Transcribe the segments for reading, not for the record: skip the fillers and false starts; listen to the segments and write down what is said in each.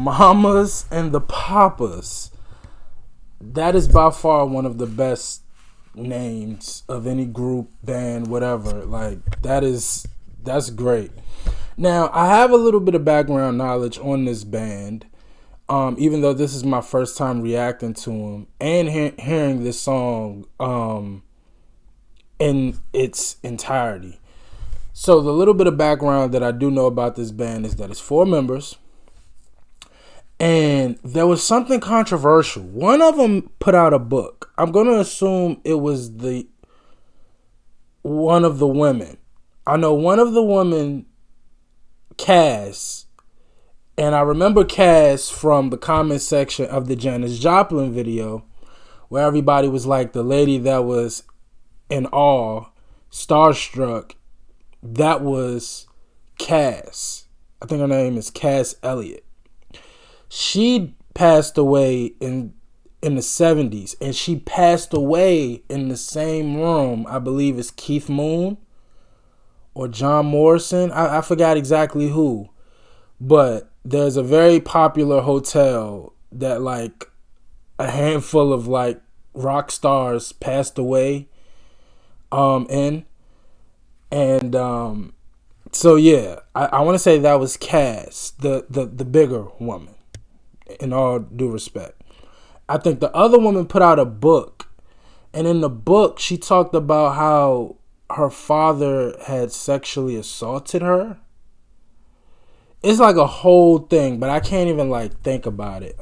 Mamas and the Papas. That is by far one of the best names of any group, band, whatever. Like that's great. Now I have a little bit of background knowledge on this band. Even though this is my first time reacting to them and hearing this song in its entirety. So the little bit of background that I do know about this band is that it's 4 members. And there was something controversial. One of them put out a book. I'm going to assume it was one of the women. I know one of the women, Cass, and I remember Cass from the comment section of the Janis Joplin video, where everybody was like the lady that was in awe, starstruck. That was Cass. I think her name is Cass Elliott. She passed away in the 70s, and she passed away in the same room, I believe it's Keith Moon or John Morrison. I forgot exactly who, but there's a very popular hotel that like a handful of like rock stars passed away in. And so yeah, I want to say that was Cass, the bigger woman, in all due respect. I think the other woman put out a book, and in the book she talked about how her father had sexually assaulted her. It's like a whole thing, but I can't even like think about it.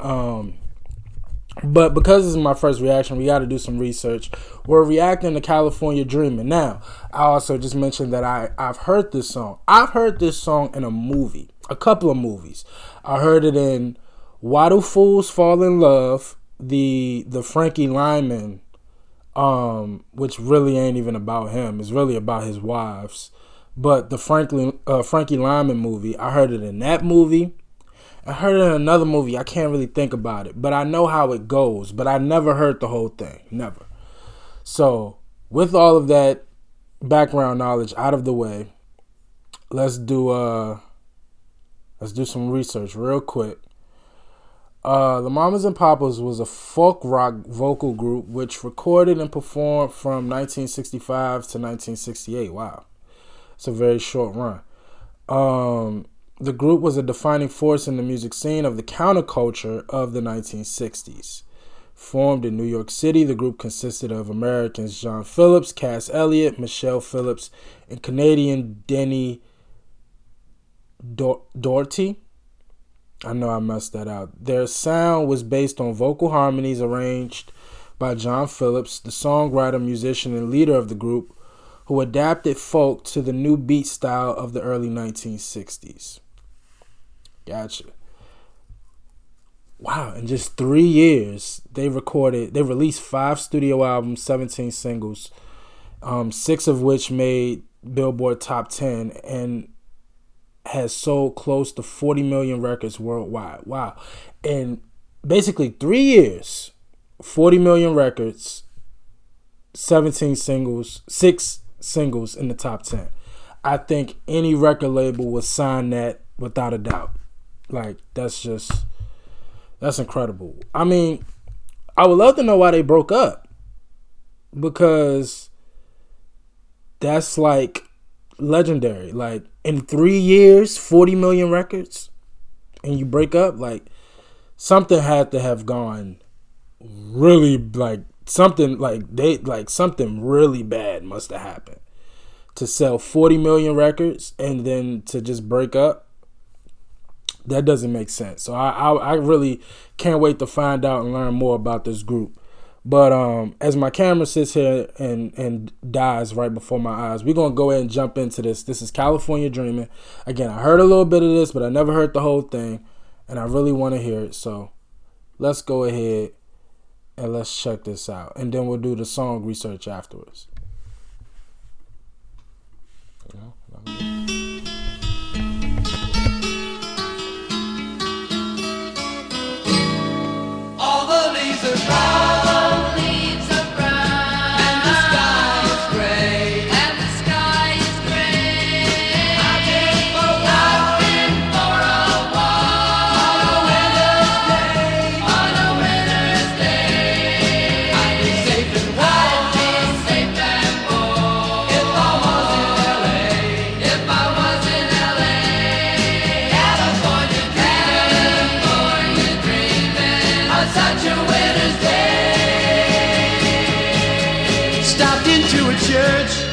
But because this is my first reaction, we got to do some research. We're reacting to California Dreamin'. Now, I also just mentioned that I've heard this song. I've heard this song in a movie, a couple of movies. I heard it in Why Do Fools Fall in Love, the Frankie Lyman, which really ain't even about him. It's really about his wives. But the Frankie Lyman movie, I heard it in that movie. I heard it in another movie. I can't really think about it, but I know how it goes. But I never heard the whole thing. Never. So, with all of that background knowledge out of the way, let's do some research real quick. The Mamas and Papas was a folk rock vocal group which recorded and performed from 1965 to 1968. Wow. It's a very short run. The group was a defining force in the music scene of the counterculture of the 1960s. Formed in New York City, the group consisted of Americans John Phillips, Cass Elliott, Michelle Phillips, and Canadian Denny Doherty. I know I messed that out. Their sound was based on vocal harmonies arranged by John Phillips, the songwriter, musician, and leader of the group, who adapted folk to the new beat style of the early 1960s. Gotcha. Wow, in just 3 years, they released 5 studio albums, 17 singles, 6 of which made Billboard Top 10 and has sold close to 40 million records worldwide. Wow. In basically 3 years, 40 million records, 17 singles, 6 singles in the top 10. I think any record label would sign that without a doubt. Like, that's incredible. I mean, I would love to know why they broke up, because that's like legendary. Like, in 3 years, 40 million records, and you break up, like, something had to have gone really, like, something really bad must have happened to sell 40 million records and then to just break up. That doesn't make sense. So I really can't wait to find out and learn more about this group. But as my camera sits here and dies right before my eyes, we're going to go ahead and jump into this. This is California Dreamin'. Again, I heard a little bit of this, but I never heard the whole thing, and I really want to hear it. So let's go ahead and let's check this out. And then we'll do the song research afterwards. All the leaves are brown. I've been for a walk. church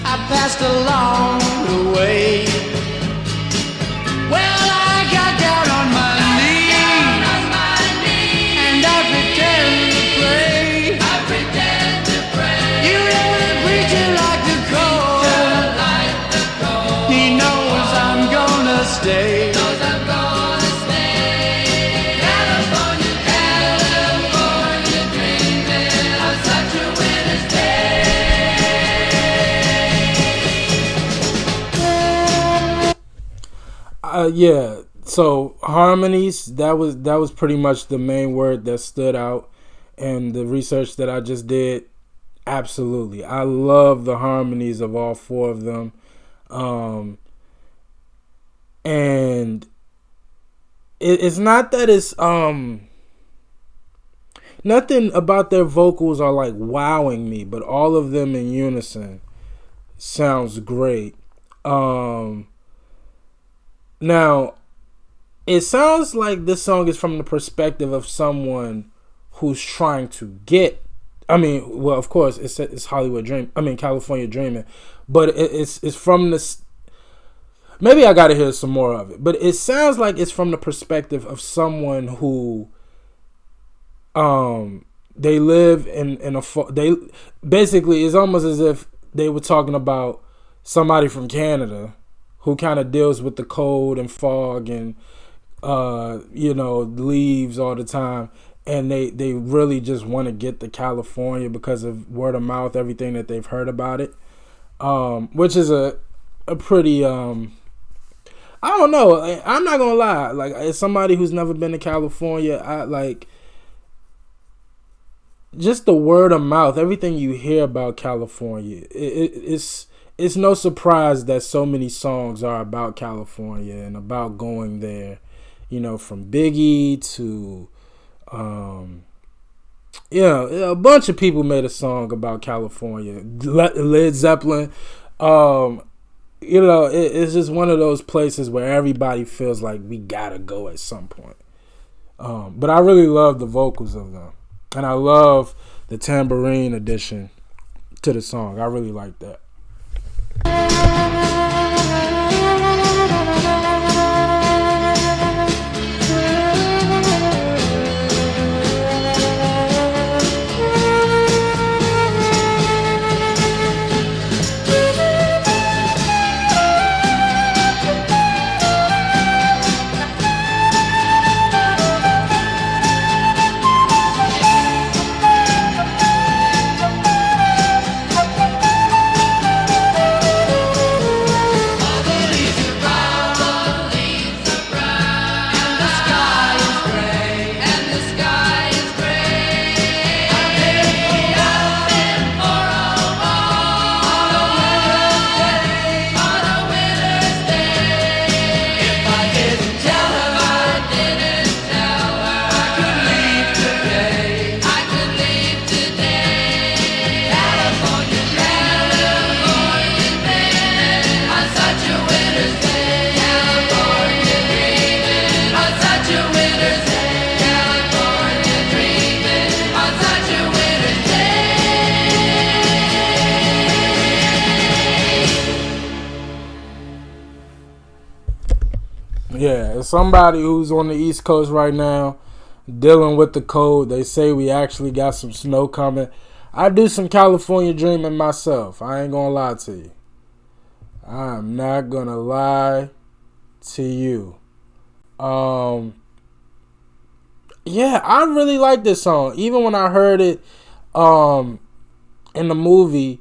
I passed along the way. Well, I got down on my knees and I pretend to pray. You know the preacher like the cold. He knows I'm gonna stay. Yeah. So harmonies, that was pretty much the main word that stood out, and the research that I just did. Absolutely, I love the harmonies of all four of them, and it's not that it's nothing about their vocals are like wowing me, but all of them in unison sounds great. Now, it sounds like this song is from the perspective of someone who's trying to get. I mean, well, of course, it's Hollywood Dream. I mean, California Dreaming, but it's from this. Maybe I got to hear some more of it, but it sounds like it's from the perspective of someone who, they live in a. They basically, it's almost as if they were talking about somebody from Canada who kind of deals with the cold and fog and leaves all the time, and they really just want to get to California because of word of mouth, everything that they've heard about it, which is a pretty I don't know. I'm not gonna lie. Like, as somebody who's never been to California, I like just the word of mouth, everything you hear about California. It's no surprise that so many songs are about California and about going there, from Biggie to, a bunch of people made a song about California. Led Zeppelin, it's just one of those places where everybody feels like we gotta go at some point. But I really love the vocals of them, and I love the tambourine addition to the song. I really like that. Yeah, as somebody who's on the East Coast right now, dealing with the cold, they say we actually got some snow coming. I do some California dreaming myself. I ain't gonna lie to you. I'm not gonna lie to you. Yeah, I really like this song. Even when I heard it in the movie,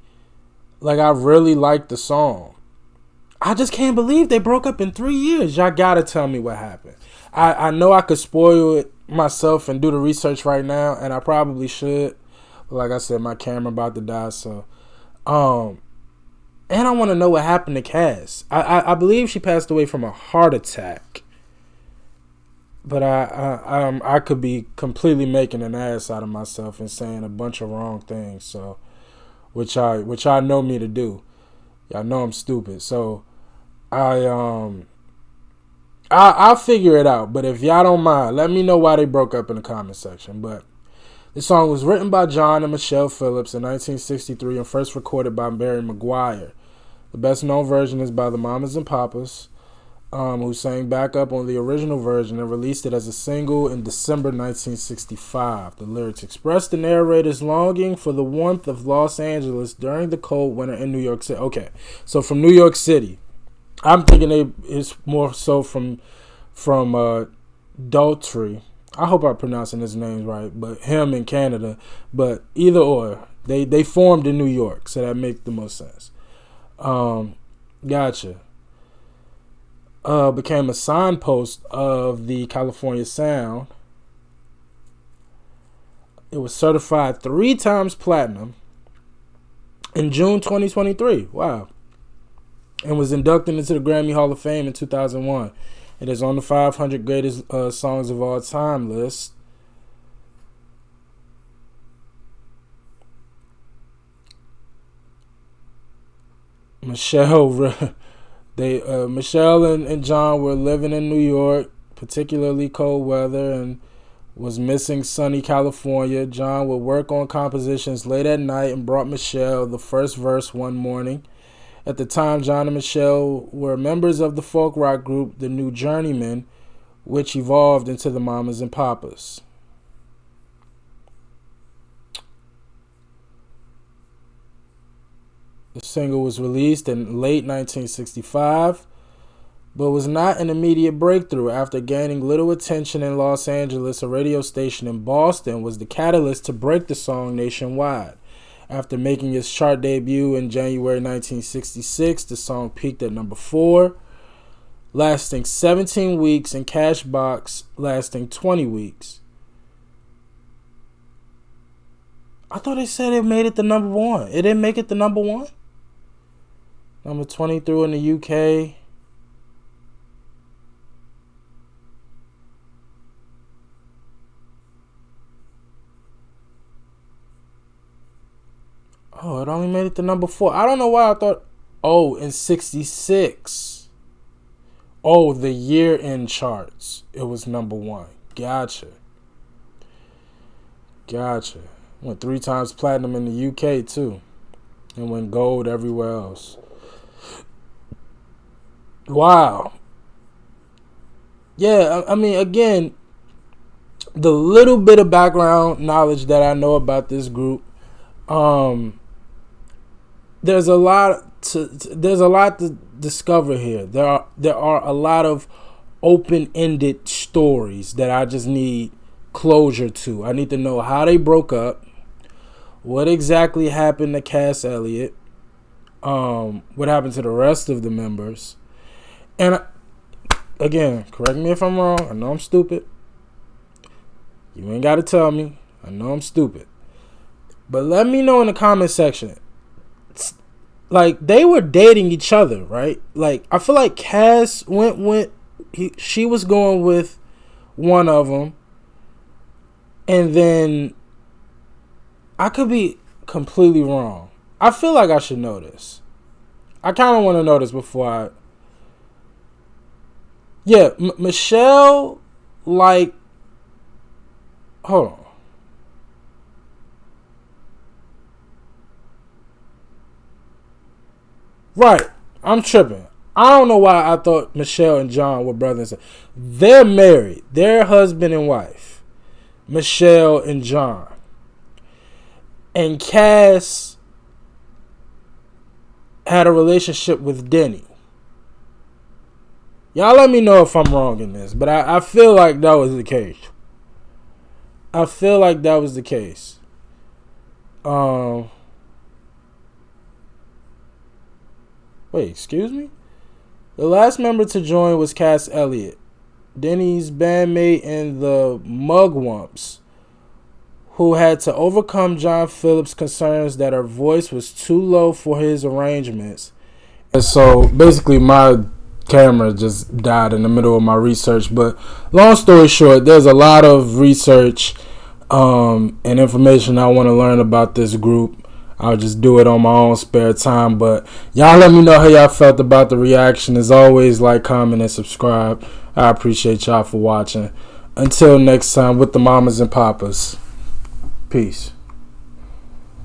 like, I really liked the song. I just can't believe they broke up in 3 years. Y'all gotta tell me what happened. I know I could spoil it myself and do the research right now, and I probably should. But like I said, my camera about to die, so and I want to know what happened to Cass. I believe she passed away from a heart attack, but I could be completely making an ass out of myself and saying a bunch of wrong things. So, which I know me to do. Y'all know I'm stupid. So I'll figure it out. But if y'all don't mind, let me know why they broke up in the comment section. But The song was written by John and Michelle Phillips in 1963 and first recorded by Barry McGuire. The best known version is by the Mamas and Papas, who sang backup on the original version and released it as a single in December 1965. The lyrics express the narrator's longing for the warmth of Los Angeles during the cold winter in New York City. Okay, so from New York City. I'm thinking it's more so from Daltrey. I hope I'm pronouncing his name right, but him in Canada. But either or, they formed in New York, so that makes the most sense. Gotcha. Became a signpost of the California Sound. It was certified 3 times platinum in June 2023. Wow. And was inducted into the Grammy Hall of Fame in 2001. It is on the 500 greatest songs of all time list. Michelle and John were living in New York, particularly cold weather, and was missing sunny California. John would work on compositions late at night and brought Michelle the first verse one morning. At the time, John and Michelle were members of the folk rock group The New Journeymen, which evolved into the Mamas and Papas. The single was released in late 1965, but was not an immediate breakthrough. After gaining little attention in Los Angeles, a radio station in Boston was the catalyst to break the song nationwide. After making its chart debut in January 1966, the song peaked at number 4, lasting 17 weeks, and Cashbox lasting 20 weeks. I thought they said it made it to number 1. It didn't make it to number 1? Number 23 in the UK. Oh, it only made it to number 4. I don't know why I thought... Oh, in 66. Oh, the year-end charts. It was number 1. Gotcha. Went 3 times platinum in the UK, too. And went gold everywhere else. Wow. Yeah, I mean, again, the little bit of background knowledge that I know about this group... There's a lot to discover here. There are a lot of open-ended stories that I just need closure to. I need to know how they broke up, what exactly happened to Cass Elliot, what happened to the rest of the members, and again, correct me if I'm wrong. I know I'm stupid. You ain't got to tell me. I know I'm stupid, but let me know in the comment section. Like, they were dating each other, right? Like, I feel like Cass she was going with one of them, and then I could be completely wrong. I feel like I should know this. I kind of want to know this before I... Yeah, Michelle, like... Hold on. Right, I'm tripping. I don't know why I thought Michelle and John were brothers and sisters. They're married. They're husband and wife. Michelle and John. And Cass had a relationship with Denny. Y'all let me know if I'm wrong in this, but I feel like that was the case. Wait, excuse me? The last member to join was Cass Elliot, Denny's bandmate in the Mugwumps, who had to overcome John Phillips' concerns that her voice was too low for his arrangements. And so basically my camera just died in the middle of my research. But long story short, there's a lot of research and information I want to learn about this group. I'll just do it on my own spare time. But y'all let me know how y'all felt about the reaction. As always, like, comment, and subscribe. I appreciate y'all for watching. Until next time, with the Mamas and Papas. Peace.